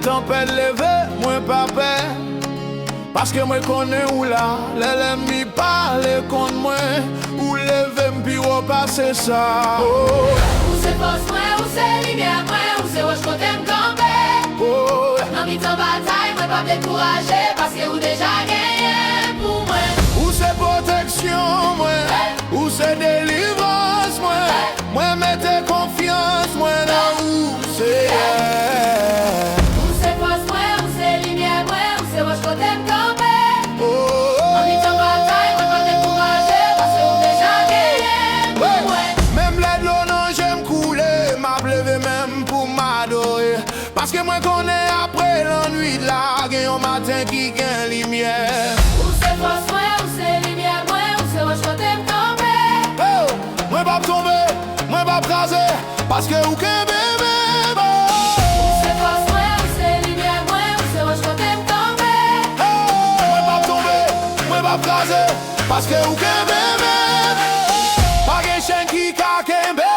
tempête levée, moi pas peur. Parce que moi connais où là, l'ennemi parle contre moi. Ou lever m'pi repasser ça. Oh. Où c'est force moi, où c'est lumière moi, où c'est roche côté m'camper. Oh. Dans mi temps bataille, moi pas décourager. Parce que vous déjà gagné pour moi. Où c'est protection moi, où c'est délivrance moi. Moi mettez confiance moi dans où c'est. Où c'est force moi, où c'est lumière moi, où c'est roche côté m'camper. Oh. Dans mi temps bataille, moi pas décourager. Parce que vous déjà gagné pour moi. Même l'aide l'eau non j'aime couler, m'a levé même pour m'adorer. Parce que moi connais après l'ennui de la gagne un matin qui gagne lumière. Où c'est force moi, où c'est lumière moi, où c'est roche côté m'camper. Oh, moi pas tomber, moi pas craser, parce que ou que bébé. Où c'est force moi, où c'est lumière moi, où c'est roche côté m'camper. Oh, moi pas tomber, moi pas craser, parce que ou que bébé. Pas de chien qui ka kembe.